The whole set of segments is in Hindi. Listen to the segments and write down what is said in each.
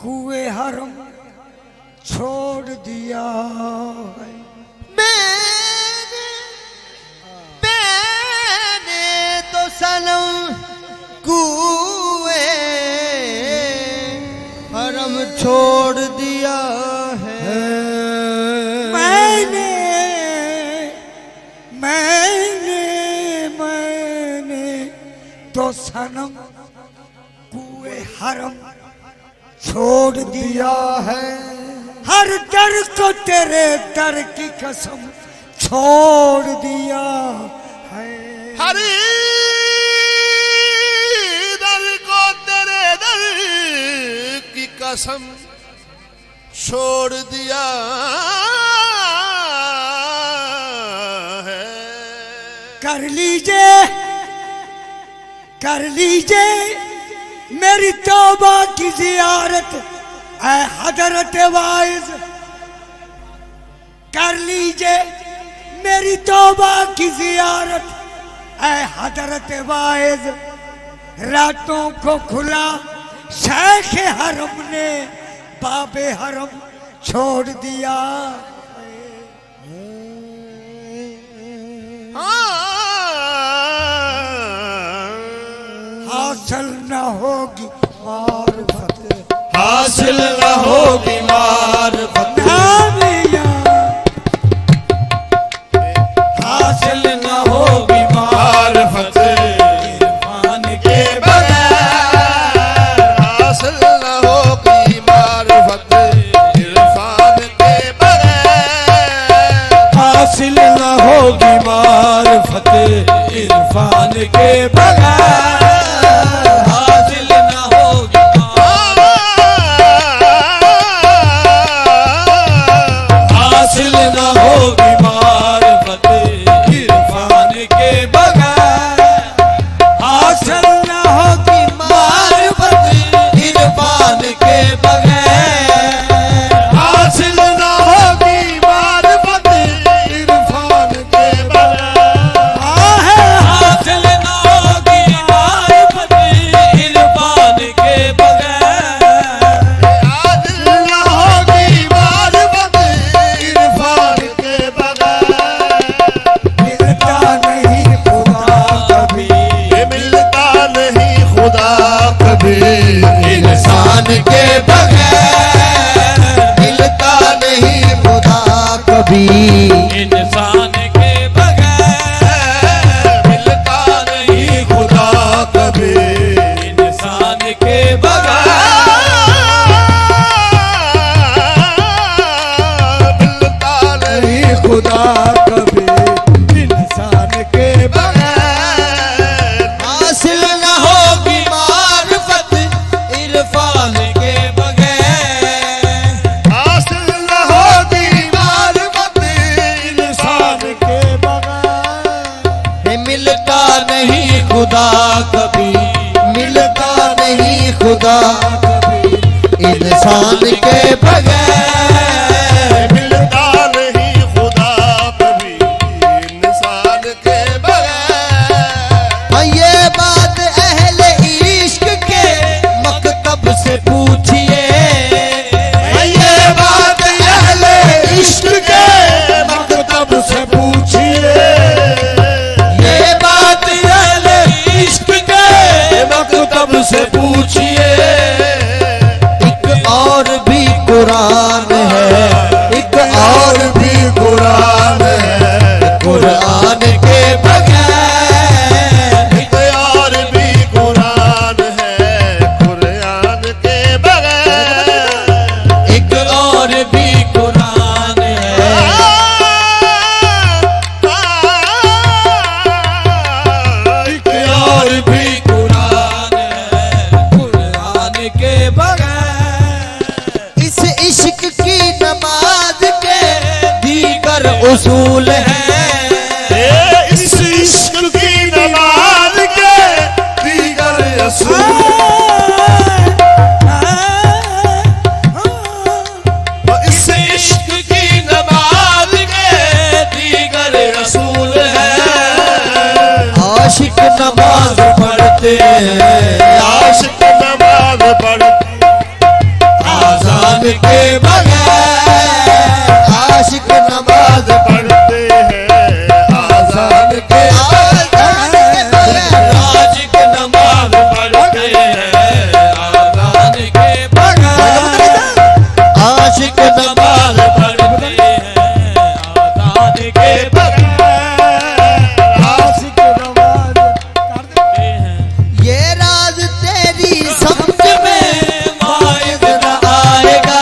कुएं हरम छोड़ दिया है। मैंने तो सनम कुएं हरम छोड़ दिया है। मैंने तो सनम कुएं हरम छोड़ दिया है। हर दर को तेरे दर की कसम छोड़ दिया है। हर दर को तेरे दर की कसम छोड़ दिया है। कर लीजिए मेरी तौबा की जियारत ऐ हजरत वाइज। कर लीजिए मेरी तौबा की जियारत ऐ हजरत वाइज। रातों को खुला शेख हरम ने बाबे हरम छोड़ दिया। हासिल न होगी मारिफत, हासिल न होगी मारिफत, हासिल न होगी मारिफत इरफान के बगैर। हासिल न होगी मारिफत इरफान के बगैर। हासिल न होगी मारिफत इरफान के बगैर। हासिल न होगी हासिल न होगी मारिफत इरफान के बगैर। हासिल न होगी मारिफत इरफान के बगैर। हासिल न होगी मारिफत इरफान के बगैर। हासिल न होगी मारिफत इरफान के बगैर। हासिल न होगी मारिफत इरफान के बगैर। मिलता नहीं खुदा कभी, ये मिलता नहीं खुदा कभी इंसान के बगैर मिलता नहीं खुदा कभी। इंसान के बगैर मिलता नहीं खुदा कभी। इंसान के बगैर मिलता नहीं खुदा कभी इंसान के बगैर। हासिल न होगी मारिफत इरफान के बगैर। हासिल न होगी मारिफत इंसान के बगैर ये मिलता नहीं खुदा कभी, मिलता नहीं खुदा कभी इंसान के बगैर। मिलता नहीं खुदा कभी इंसान के बगैर। ये बात अहले इश्क के मकतब से पूछिए। ये बात अहले इश्क के मकतब से पूछिए। ये बात अहले इश्क के मकतब से पूछिए। एक और भी कुरान है, एक और भी कुरान है कुरान के बगैर। एक और भी कुरान है कुरान के बगैर। एक और भी कुरान है। एक और भी कुरान है कुरान के बगैर। इस इश्क की नमाज के दीगर उसूल हैं। इस इश्क की नमाज के दीगर असूल। इस इश्क की नमाज के दीगर रसूल हैं। आशिक नमाज पढ़ते हैं, आशिक नमाज पढ़ के बगैर आशिक नमाज पढ़ते हैं आजान के आजान के बगैर आशिक नमाज पढ़ते हैं आजान के बगैर आशिक नमाज पढ़ते हैं आजान के बगैर आशिक नमाज पढ़ते हैं। ये राज तेरी समझ में वाइज न आएगा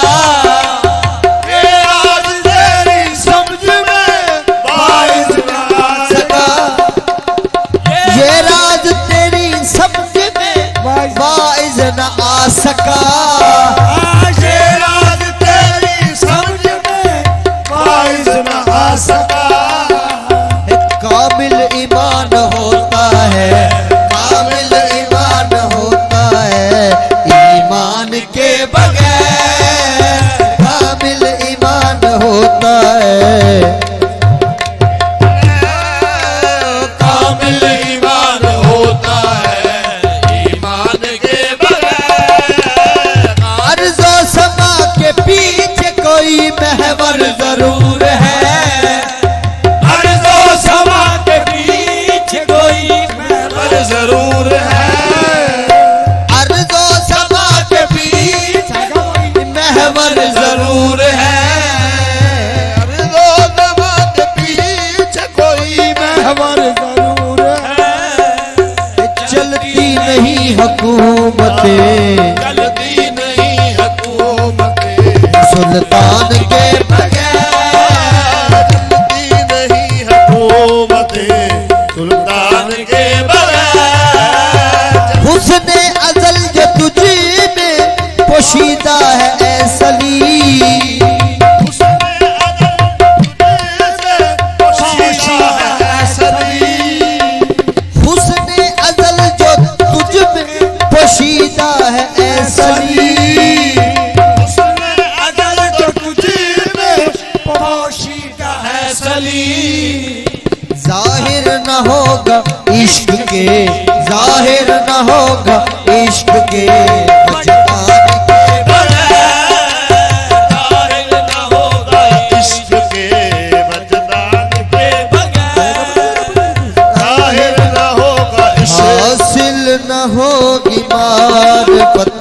ये आज तेरी समझ में वाइज ना सका ये राज तेरी समझ में वाइज न आ सका ये राज तेरी समझ में वाइज ना आ सका कामिल ईमान होता है कामिल ईमान होता है ईमान के बगैर कामिल ईमान होता है कामिल ईमान होता है ईमान के बगैर अर्ज़ो समा के पीछे कोई महवर जरूर है अर्ज़ो समा के पीछे कोई महवर जरूर है अर्ज़ो समा के पीछे महवर जरूर है अर्ज़ो समा के पीछे कोई महवर जरूर है चलती नहीं हुकूमतें चलती नहीं हुकूमतें सुल्तान के चलती नहीं हुकूमतें सुल्तान के बगैर हुस्ने अज़ल जो तुझे में पोशीदा है ऐसली उसमें अगर तुझे पोशीदा है असली हुस्ने अज़ल जो तुझ में पोशीदा है ऐसली उसमें अगर जो तुझे में पोशीदा है सली जाहिर न होगा इश्क के जाहिर न होगा इश्क के बचतान के जाहिर न होगा इश्क के वजदान के बगैर जाहिर न होगा इश्क हासिल न होगी मारिफत